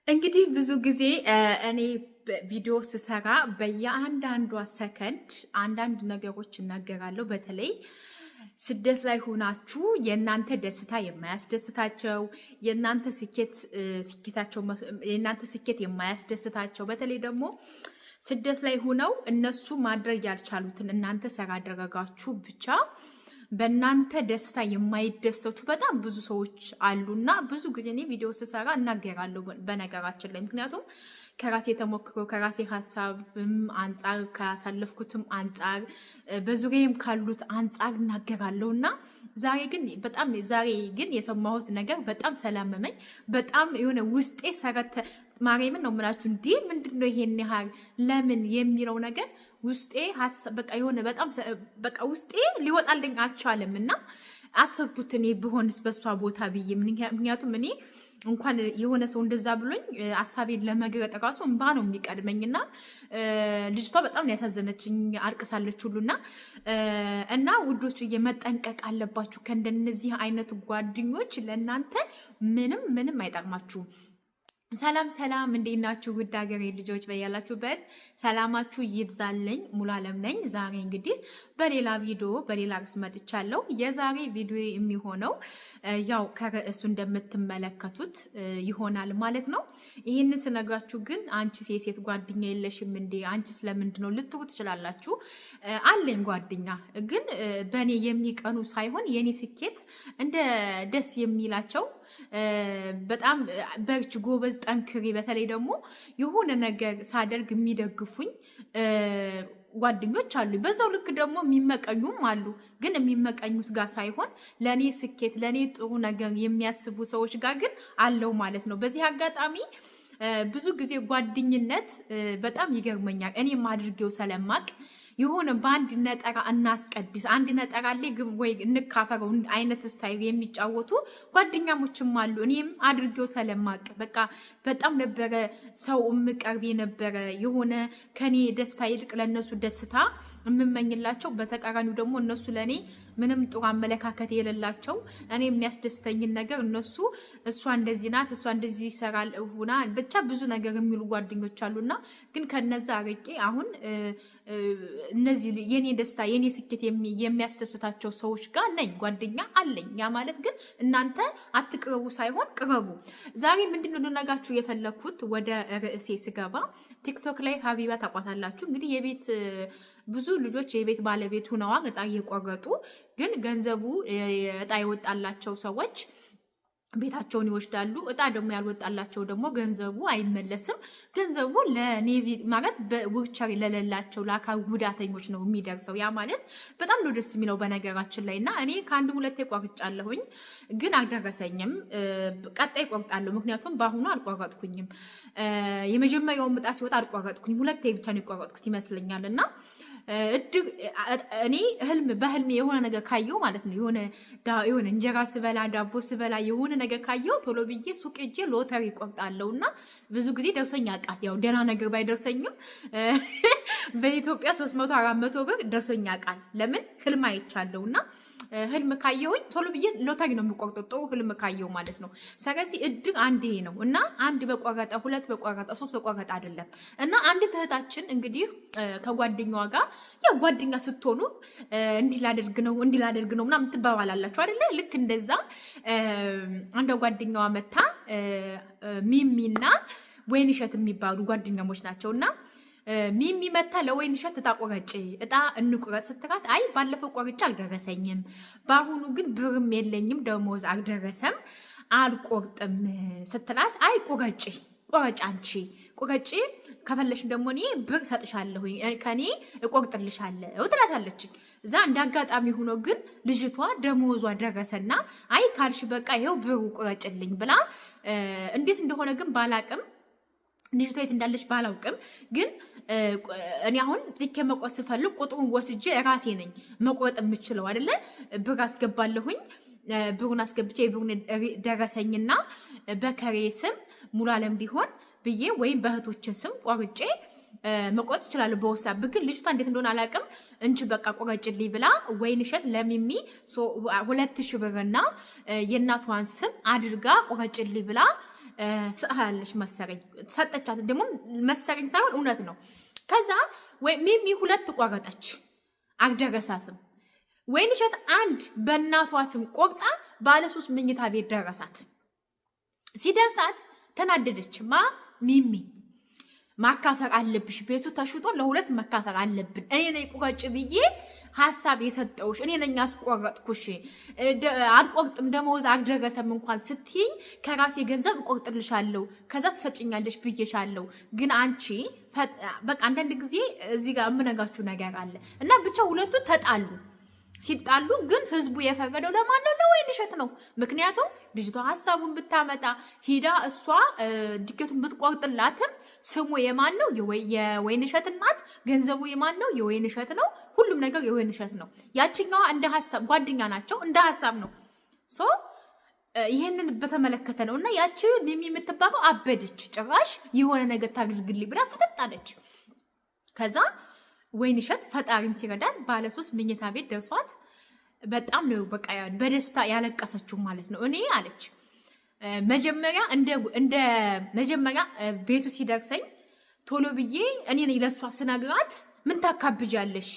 እንግዲህ ብዙ ጊዜ እኔ ቪዲዮ ስሰራ በየአንዳንዷ ሰከንድ አንዳንድ ነገሮች እናገራለሁ። በተለይ ስደት ላይ ሆናችሁ የእናንተ ደስታ የማያስደስታቸው የእናንተ ስኬት የማያስደስታቸው በተለይ ደግሞ ስደት ላይ ሆነው እነሱ ማድረግ ያልቻሉትን እናንተ ሰራ አደረጋችሁ ብቻ በእናንተ ደስታ የማይደሰቱ በጣም ብዙ ሰዎች አሉና ብዙ ጊዜ እኔ ቪዲዮ ስሰራ እናገራለሁ። በነገራችን ላይ ምክንያቱም ከራሴ ተሞክሮ ከራሴ ሀሳብም አንጻር ካሳለፍኩትም አንጻር በዙሪያም ካሉት አንጻር እናገራለሁና ዛሬ ግን የሰማሁት ነገር በጣም ሰላመመኝ። በጣም የሆነ ውስጤ ሰረተ ማርያምን ነው የምላችሁ። እንዴ ምንድነው ይሄን ያህል ለምን የሚለው ነገር ውስጤ በቃ የሆነ በጣም በቃ ውስጤ ሊወጣልኝ አልቻለም እና አሰብኩት እኔ ብሆንስ በሷ ቦታ ብዬ። ምክንያቱም እኔ እንኳን የሆነ ሰው እንደዛ ብሎኝ ሐሳቤን ለመግለጥ ራሱ እንባ ነው የሚቀድመኝና ልጅቷ በጣም ያሳዘነችኝ አልቅሳለች ሁሉና እና ውዶች መጠንቀቅ አለባችሁ ከእንደነዚህ አይነት ጓደኞች። ለእናንተ ምንም አይጠቅማችሁም። ሰላም ሰላም፣ እንዴት ናችሁ? ውድ ሀገሬ ልጆች በያላችሁበት ሰላማችሁ ይብዛልኝ። ሙሉ አለም ነኝ። ዛሬ እንግዲህ በሌላ ቪዲዮ በሌላ ርዕስ መጥቻለሁ። የዛሬ ቪዲዮ የሚሆነው ያው ከርዕሱ እንደምትመለከቱት ይሆናል ማለት ነው። ይህንን ስነግራችሁ ግን አንቺ ሴት ጓደኛ የለሽም እንዴ? አንቺ ስለምንድን ነው ልትሩ ትችላላችሁ። አለኝ ጓደኛ፣ ግን በእኔ የሚቀኑ ሳይሆን የኔ ስኬት እንደ ደስ የሚላቸው በጣም በርች፣ ጎበዝ፣ ጠንክሪ፣ በተለይ ደግሞ የሆነ ነገር ሳደርግ የሚደግፉኝ ጓደኞች አሉ። በዛው ልክ ደግሞ የሚመቀኙም አሉ። ግን የሚመቀኙት ጋር ሳይሆን ለኔ ስኬት ለኔ ጥሩ ነገር የሚያስቡ ሰዎች ጋር ግን አለው ማለት ነው። በዚህ አጋጣሚ ብዙ ጊዜ ጓደኝነት በጣም ይገርመኛል። እኔም አድርጌው ስለማቅ የሆነ በአንድ ነጠራ እናስቀድስ፣ አንድ ነጠራ ላይ ወይ እንካፈረው አይነት ስታይል የሚጫወቱ ጓደኛሞችም አሉ። እኔም አድርጌው ስለማቅ በቃ በጣም ነበረ ሰው የምቀርብ የነበረ የሆነ ከኔ ደስታ ይልቅ ለነሱ ደስታ የምመኝላቸው፣ በተቃራኒው ደግሞ እነሱ ለኔ ምንም ጥሩ አመለካከት የሌላቸው እኔ የሚያስደስተኝን ነገር እነሱ እሷ እንደዚህ ናት እሷ እንደዚህ ይሰራል ሁና ብቻ ብዙ ነገር የሚሉ ጓደኞች አሉና ግን ከነዛ አርቄ አሁን እነዚህ የኔ ደስታ የኔ ስኬት የሚያስደስታቸው ሰዎች ጋር ነኝ፣ ጓደኛ አለኝ። ያ ማለት ግን እናንተ አትቅረቡ ሳይሆን ቅረቡ። ዛሬ ምንድነው ልነግራችሁ የፈለኩት ወደ ርዕሴ ስገባ ቲክቶክ ላይ ሀቢባ ታቋታላችሁ። እንግዲህ የቤት ብዙ ልጆች የቤት ባለቤት ሆነዋል እጣ እየቆረጡ፣ ግን ገንዘቡ እጣ የወጣላቸው ሰዎች ቤታቸውን ይወስዳሉ። እጣ ደግሞ ያልወጣላቸው ደግሞ ገንዘቡ አይመለስም። ገንዘቡ ለኔቪ ማለት በዊልቸር ለሌላቸው ለአካል ጉዳተኞች ነው የሚደርሰው። ያ ማለት በጣም ነው ደስ የሚለው በነገራችን ላይ እና እኔ ከአንድ ሁለቴ ቆርጫለሁኝ፣ ግን አልደረሰኝም። ቀጣይ ቆርጣለሁ፣ ምክንያቱም በአሁኑ አልቆረጥኩኝም። የመጀመሪያውን እጣ ሲወጣ አልቆረጥኩኝ፣ ሁለቴ ብቻ ነው የቆረጥኩት ይመስለኛል እና እኔ በህልሜ የሆነ ነገር ካየው ማለት ነው የሆነ እንጀራ ስበላ ዳቦ ስበላ የሆነ ነገር ካየው ቶሎ ብዬ ሱቅ ሄጄ ሎተሪ ቆርጣለሁ እና ብዙ ጊዜ ደርሶኝ ያውቃል። ያው ደህና ነገር ባይደርሰኝም በኢትዮጵያ 300-400 ብር ደርሶኝ ያውቃል። ለምን ህልም አይቻለሁና ህልም ካየሁኝ ቶሎ ብዬ ሎተሪ ነው የምቆርጠው፣ ጥሩ ህልም ካየው ማለት ነው። ስለዚህ እድር አንዴ ነው እና አንድ በቆረጠ ሁለት በቆረጠ ሶስት በቆረጠ አይደለም። እና አንድ እህታችን እንግዲህ ከጓደኛዋ ጋር ያው ጓደኛ ስትሆኑ እንዲህ ላደርግ ነው ምናምን ትባባላላችሁ አይደለ? ልክ እንደዛ አንዷ ጓደኛዋ መታ ሚሚና ወይንሸት የሚባሉ ጓደኛሞች ናቸውና ሚሚ መታ ለወይንሸት እጣ ቆረጭ እጣ እንቁረጥ ስትላት፣ አይ ባለፈው ቆርጬ አልደረሰኝም፣ በአሁኑ ግን ብርም የለኝም ደሞዝ አልደረሰም አልቆርጥም ስትላት፣ አይ ቆረጭ አንቺ ቆረጭ ከፈለሽም ደግሞ እኔ ብር ሰጥሻለሁ ከኔ እቆርጥልሻለሁ ትላታለች። እዛ እንደ አጋጣሚ ሆኖ ግን ልጅቷ ደሞዟ ደረሰና አይ ካልሽ በቃ ይሄው ብሩ ቆረጭልኝ ብላ እንዴት እንደሆነ ግን ባላቅም ልጅቷ የት እንዳለች ባላውቅም ግን እኔ አሁን ትኬ መቆስ ስፈልግ ቁጥሩን ወስጄ ራሴ ነኝ መቆረጥ የምችለው አይደለ? ብር አስገባለሁኝ። ብሩን አስገብቼ የብሩን ደረሰኝና በከሬ ስም ሙሉ አለም ቢሆን ብዬ ወይም በእህቶችን ስም ቆርጬ መቆጥ ይችላል በወሳብ። ግን ልጅቷ እንዴት እንደሆነ አላውቅም እንጂ በቃ ቆረጭልኝ ብላ ወይንሸት ለሚሚ 2000 ብርና የእናቷን ስም አድርጋ ቆረጭልኝ ብላ ሰሃለሽ መሰረኝ ሰጠቻት። ደግሞ መሰረኝ ሳይሆን እውነት ነው። ከዛ ወይ ሚሚ ሁለት ቆረጠች አልደረሳትም። ወይንሸት አንድ በእናቷ ስም ቆርጣ ባለ 3 መኝታ ቤት ደረሳት። ሲደርሳት ተናደደች። ሚሚ ማካፈር አለብሽ፣ ቤቱ ተሽጦ ለሁለት መካፈር አለብን። እኔ ነኝ ቁረጭ ብዬ ሐሳብ የሰጠውሽ፣ እኔ ነኝ አስቆረጥኩሽ። አልቆርጥም ደሞዝ አልደረሰም እንኳን ስትይኝ ከራሴ ገንዘብ እቆርጥልሻለሁ ከዛ ትሰጭኛለሽ ብዬሻለሁ። ግን አንቺ በቃ አንዳንድ ጊዜ እዚህ ጋር የምነጋችሁ ነገር አለ እና ብቻ ሁለቱ ተጣሉ። ሲጣሉ ግን ህዝቡ የፈረደው ለማን ነው? ለወይንሸት ነው። ምክንያቱም ልጅቷ ሐሳቡን ብታመጣ ሂዳ እሷ ዲኬቱን ብትቆርጥላትም ስሙ የማን ነው? የወይንሸት እናት። ገንዘቡ የማን ነው? የወይንሸት ነው። ሁሉም ነገር የወይንሸት ነው። ያችኛዋ እንደ ሐሳብ ጓደኛ ናቸው፣ እንደ ሐሳብ ነው። ሶ ይሄንን በተመለከተ ነው እና ያቺ ሚሚ የምትባለው አበደች። ጭራሽ የሆነ ነገር ታድርግልኝ ብላ ፈጠጣለች። ከዛ ወይንሸት ፈጣሪም ሲረዳት ባለ 3 መኝታ ቤት ደርሷት በጣም ነው በቃ በደስታ ያለቀሰችው ማለት ነው። እኔ አለች መጀመሪያ ቤቱ ሲደርሰኝ ቶሎ ብዬ እኔ ነኝ ለሷ ስነግራት ምን ታካብጃለሽ?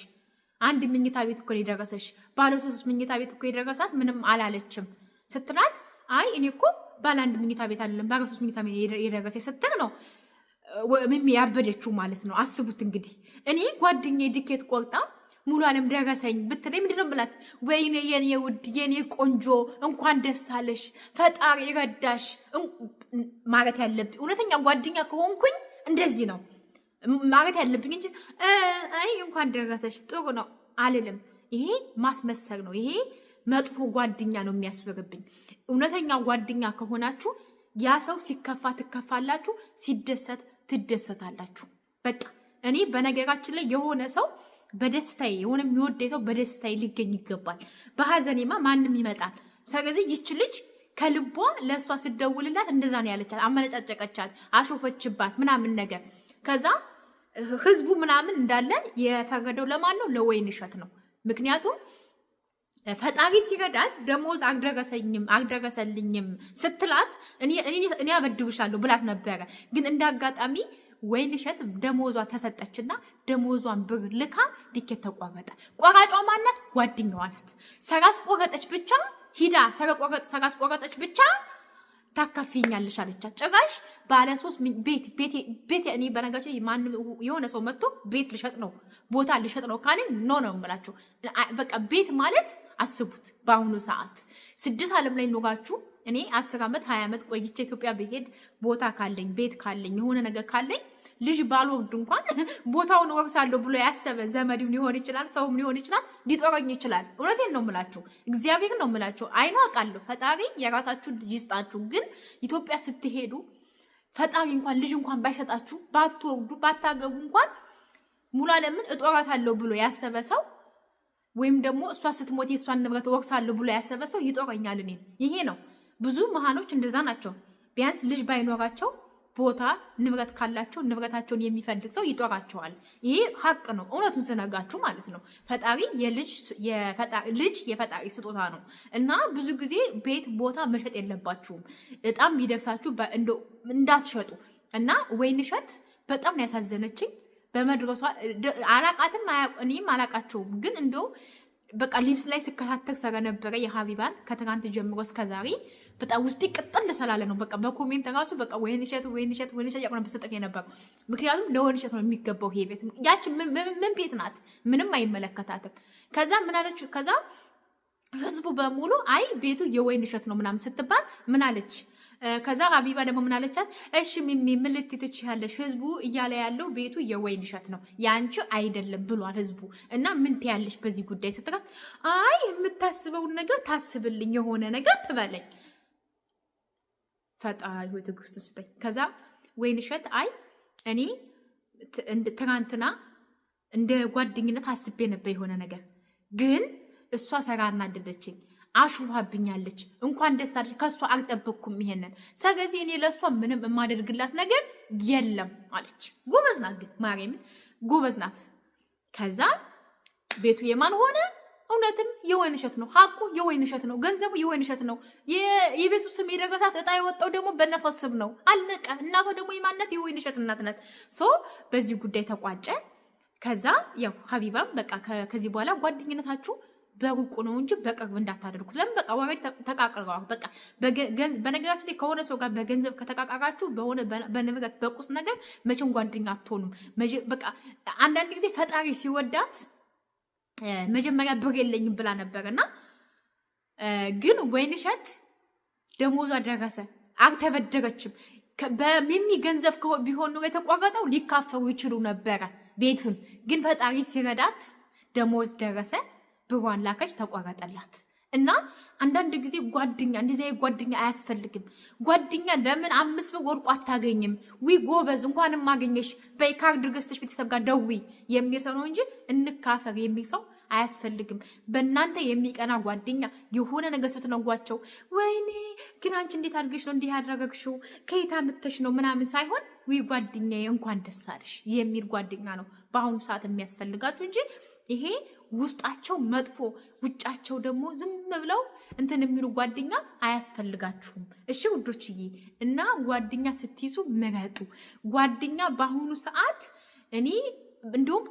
አንድ መኝታ ቤት እኮ የደረሰሽ ባለ 3 መኝታ ቤት እኮ የደረሳት ምንም አላለችም ስትላት፣ አይ እኔ እኮ ባለ 1 መኝታ ቤት አይደለም ባለ 3 መኝታ ቤት የደረሰሽ ስትል ነው ሚሚ ያበደችው ማለት ነው። አስቡት እንግዲህ እኔ ጓደኛዬ ዲኬት ቆርጣ ሙሉ ዓለም ደረሰኝ ብትለኝ ምንድነው ብላት? ወይኔ የኔ ውድ የኔ ቆንጆ እንኳን ደስ አለሽ ፈጣሪ ረዳሽ ማለት ያለብኝ እውነተኛ ጓደኛ ከሆንኩኝ እንደዚህ ነው ማለት ያለብኝ እንጂ አይ እንኳን ደረሰሽ ጥሩ ነው አልልም። ይሄ ማስመሰል ነው። ይሄ መጥፎ ጓደኛ ነው የሚያስበርብኝ። እውነተኛ ጓደኛ ከሆናችሁ ያ ሰው ሲከፋ ትከፋላችሁ፣ ሲደሰት ትደሰታላችሁ። በቃ እኔ በነገራችን ላይ የሆነ ሰው በደስታዬ የሆነ የሚወደኝ ሰው በደስታዬ ሊገኝ ይገባል። በሐዘኔማ ማንም ይመጣል። ስለዚህ ይች ልጅ ከልቧ ለእሷ ስደውልላት እንደዛ ነው ያለቻት። አመነጫጨቀቻት፣ አሾፈችባት ምናምን ነገር። ከዛ ህዝቡ ምናምን እንዳለ የፈረደው ለማን ነው? ለወይንሸት ነው። ምክንያቱም ፈጣሪ ሲረዳት ደሞዝ አልደረሰልኝም ስትላት እኔ አበድብሻለሁ ብላት ነበረ። ግን እንዳጋጣሚ ወይንሸት ደሞዟ ተሰጠችና ደሞዟን ብር ልካ ዲኬት ተቆረጠ። ቆራጯ ማናት? ጓደኛዋ ናት። ሰራስ ቆረጠች ብቻ ሂዳ ሰራስ ቆረጠች ብቻ ታካፊኛለሽ አለቻት። ጭራሽ ባለ 3 ቤት እኔ በነገራችን ማንም የሆነ ሰው መጥቶ ቤት ልሸጥ ነው ቦታ ልሸጥ ነው ካለኝ ነው የምላችሁ። በቃ ቤት ማለት አስቡት። በአሁኑ ሰዓት ስደት ዓለም ላይ ኖራችሁ እኔ 10 ዓመት 20 ዓመት ቆይቼ ኢትዮጵያ ብሄድ ቦታ ካለኝ ቤት ካለኝ የሆነ ነገር ካለኝ ልጅ ባልወልድ እንኳን ቦታውን ወርሳለሁ ብሎ ያሰበ ዘመድም ሊሆን ይችላል፣ ሰውም ሊሆን ይችላል፣ ሊጦረኝ ይችላል። እውነቴን ነው የምላችሁ፣ እግዚአብሔር ነው የምላችሁ። አይኗ አውቃለሁ። ፈጣሪ የራሳችሁን ልጅ ይስጣችሁ። ግን ኢትዮጵያ ስትሄዱ ፈጣሪ እንኳን ልጅ እንኳን ባይሰጣችሁ ባትወልዱ ባታገቡ እንኳን ሙሉ ዓለምን እጦራታለሁ ብሎ ያሰበ ሰው ወይም ደግሞ እሷ ስትሞት የእሷን ንብረት ወርሳለሁ ብሎ ያሰበ ሰው ይጦረኛል እኔን። ይሄ ነው። ብዙ መሃኖች እንደዛ ናቸው። ቢያንስ ልጅ ባይኖራቸው ቦታ ንብረት ካላቸው ንብረታቸውን የሚፈልግ ሰው ይጦራቸዋል። ይሄ ሀቅ ነው፣ እውነቱን ስነጋችሁ ማለት ነው። ፈጣሪ ልጅ የፈጣሪ ስጦታ ነው እና ብዙ ጊዜ ቤት ቦታ መሸጥ የለባችሁም። በጣም ቢደርሳችሁ እንዳትሸጡ እና ወይንሸት በጣም ነው ያሳዘነችኝ በመድረሷ። አላቃትም እኔም አላቃቸውም፣ ግን እንደው በቃ ሊቭስ ላይ ስከታተል ስለነበረ የሀቢባን ከትናንት ጀምሮ እስከዛሬ በጣም ውስጤ ቅጥል ስላለ ነው። በቃ በኮሜንት ራሱ በቃ ወይንሸት ያቆነ በሰጠፍ የነበረው ምክንያቱም ለወይንሸት ነው የሚገባው ይሄ ቤት። ያቺ ምን ቤት ናት? ምንም አይመለከታትም። ከዛ ምን አለች? ከዛ ህዝቡ በሙሉ አይ ቤቱ የወይንሸት ነው ምናምን ስትባል ምን አለች? ከዛ ሀቢባ ደግሞ ምን አለቻት? እሺ ሚሚ ምን ልትይ ትችያለሽ? ህዝቡ እያለ ያለው ቤቱ የወይንሸት ነው ያንቺ አይደለም ብሏል ህዝቡ እና ምን ትያለሽ በዚህ ጉዳይ ስትላት፣ አይ የምታስበውን ነገር ታስብልኝ የሆነ ነገር ትበለኝ ፈጣሪ ሆይ ትዕግስቱን ስጠኝ። ከዛ ወይንሸት አይ እኔ ትናንትና እንደ ጓደኝነት አስቤ ነበር የሆነ ነገር፣ ግን እሷ ሰራ እናደደችኝ አሹፋብኛለች። እንኳን ደስ አለሽ፣ ከሷ አልጠበቅኩም ይሄንን። ስለዚህ እኔ ለሷ ምንም የማደርግላት ነገር የለም አለች። ጎበዝ ናት ግን ማርያምን ጎበዝ ናት። ከዛ ቤቱ የማን ሆነ? እውነትም የወይን እሸት ነው። ሀቁ የወይን እሸት ነው። ገንዘቡ የወይን እሸት ነው። የቤቱ ስም የደረሳት እጣ የወጣው ደግሞ በእናቷ ስም ነው። አለቀ። እናቷ ደግሞ የማናት የወይን እሸት እናት ናት። በዚህ ጉዳይ ተቋጨ። ከዛ ያው ሀቢባም በቃ ከዚህ በኋላ ጓደኝነታችሁ በሩቁ ነው እንጂ በቅርብ እንዳታደርጉት። ለምን በቃ ወሬ ተቃቅረዋል። በቃ በነገራችን ላይ ከሆነ ሰው ጋር በገንዘብ ከተቃቃራችሁ በሆነ በንብረት በቁስ ነገር መቼም ጓደኛ አትሆኑም። በቃ አንዳንድ ጊዜ ፈጣሪ ሲወዳት መጀመሪያ ብር የለኝም ብላ ነበርና ግን ወይን እሸት ደሞዟ ደረሰ። አልተበደረችም። በሚሚ ገንዘብ ቢሆን ኖሮ የተቋረጠው ሊካፈሩ ይችሉ ነበረ ቤቱን። ግን ፈጣሪ ሲረዳት ደሞዝ ደረሰ፣ ብሯን ላከች፣ ተቋረጠላት። እና አንዳንድ ጊዜ ጓደኛ እንደዚህ ጓደኛ አያስፈልግም። ጓደኛ ለምን 5 ብር ወርቁ አታገኝም? ጎበዝ እንኳንም ማገኘሽ በይ ካርድ ገዝተሽ ቤተሰብ ጋር ደዊ የሚል ሰው ነው እንጂ እንካፈር የሚል ሰው አያስፈልግም። በእናንተ የሚቀና ጓደኛ የሆነ ነገር ስትነጓቸው ወይኔ ግን አንቺ እንዴት አድርገሽ ነው እንዲህ ያደረገሽው ከየት አምጥተሽ ነው ምናምን ሳይሆን ጓደኛዬ እንኳን ደስ አለሽ የሚል ጓደኛ ነው በአሁኑ ሰዓት የሚያስፈልጋችሁ እንጂ ይሄ ውስጣቸው መጥፎ ውጫቸው ደግሞ ዝም ብለው እንትን የሚሉ ጓደኛ አያስፈልጋችሁም። እሺ ውዶችዬ፣ እና ጓደኛ ስትይዙ ምረጡ። ጓደኛ በአሁኑ ሰዓት እኔ እንዲሁም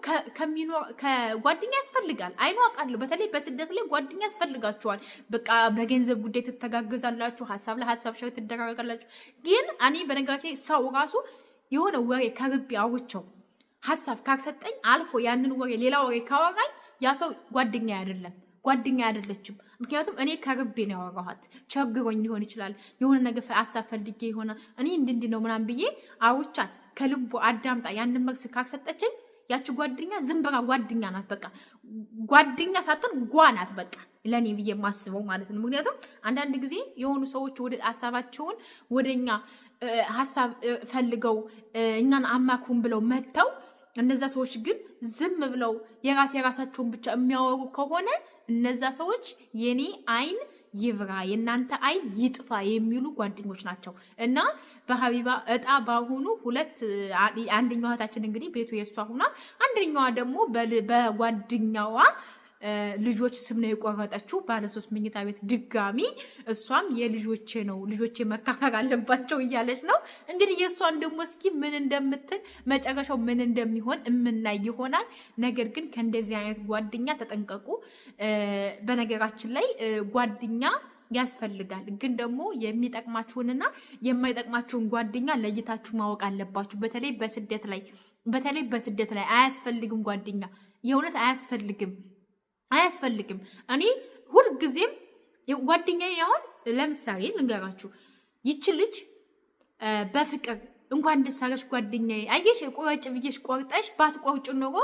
ጓደኛ ያስፈልጋል። አይኑ አውቃለሁ። በተለይ በስደት ላይ ጓደኛ ያስፈልጋችኋል። በቃ በገንዘብ ጉዳይ ትተጋገዛላችሁ፣ ሀሳብ ለሀሳብ ሸር ትደራረጋላችሁ። ግን እኔ በነገራችን ሰው ራሱ የሆነ ወሬ ከርቤ አውርቼው ሀሳብ ካሰጠኝ አልፎ ያንን ወሬ ሌላ ወሬ ካወራኝ ያ ሰው ጓደኛ አይደለም፣ ጓደኛ አይደለችም። ምክንያቱም እኔ ከርቤ ነው ያወራኋት። ቸግሮኝ ሊሆን ይችላል፣ የሆነ ነገር ሀሳብ ፈልጌ ይሆናል። እኔ እንድንድ ነው ምናምን ብዬ አውቻት ከልቦ አዳምጣ ያንን መልስ ካሰጠችኝ ያቺ ጓደኛ ዝም ብላ ጓደኛ ናት። በቃ ጓደኛ ሳትሆን ጓ ናት በቃ ለኔ ብዬ የማስበው ማለት ነው። ምክንያቱም አንዳንድ ጊዜ የሆኑ ሰዎች ወደ ሀሳባቸውን ወደኛ ሀሳብ ፈልገው እኛን አማክሩን ብለው መጥተው እነዛ ሰዎች ግን ዝም ብለው የራሳቸውን ብቻ የሚያወሩ ከሆነ እነዛ ሰዎች የኔ አይን ይብራ የእናንተ አይን ይጥፋ የሚሉ ጓደኞች ናቸው። እና በሀቢባ እጣ ባሁኑ አንደኛዋ እህታችን እንግዲህ ቤቱ የሷ ሆና አንደኛዋ ደግሞ በጓደኛዋ ልጆች ስም ነው የቆረጠችው። ባለ 3 መኝታ ቤት ድጋሚ እሷም የልጆቼ ነው ልጆቼ መካፈል አለባቸው እያለች ነው። እንግዲህ የእሷን ደግሞ እስኪ ምን እንደምትል መጨረሻው ምን እንደሚሆን እምናይ ይሆናል። ነገር ግን ከእንደዚህ አይነት ጓደኛ ተጠንቀቁ። በነገራችን ላይ ጓደኛ ያስፈልጋል፣ ግን ደግሞ የሚጠቅማችሁንና የማይጠቅማችሁን ጓደኛ ለይታችሁ ማወቅ አለባችሁ። በተለይ በስደት ላይ አያስፈልግም ጓደኛ፣ የእውነት አያስፈልግም። እኔ ሁልጊዜም ጓደኛዬ አሁን ለምሳሌ ልንገራችሁ፣ ይች ልጅ በፍቅር እንኳን ደስ አለሽ ጓደኛዬ፣ አየሽ ቁረጭ ብዬሽ ቆርጠሽ ባትቆርጭ ኖሮ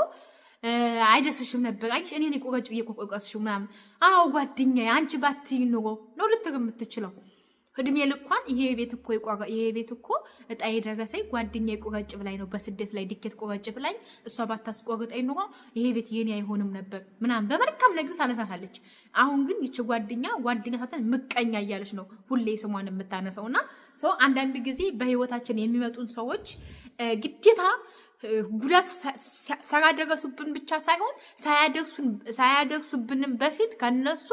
አይደስሽም ነበር። አየሽ እኔ ቁረጭ ብዬ ቆርጠሽው ምናምን። አዎ ጓደኛዬ አንቺ ባትይ ኖሮ ነው ልትር የምትችለው። እድሜ ልኳን ይሄ ቤት እኮ እጣ የደረሰኝ ጓደኛዬ ቁረጭ ብላኝ ነው፣ በስደት ላይ ዲኬት ቁረጭ ብላኝ፣ እሷ ባታስቆርጠኝ ኑሮ ይሄ ቤት የኔ አይሆንም ነበር ምናምን በመልካም ነገር ታነሳታለች። አሁን ግን ይቺ ጓደኛ ሳትን ምቀኛ እያለች ነው ሁሌ ስሟን የምታነሳው። እና አንዳንድ ጊዜ በህይወታችን የሚመጡን ሰዎች ግዴታ ጉዳት ሳያደረሱብን ብቻ ሳይሆን ሳያደርሱብንም በፊት ከነሱ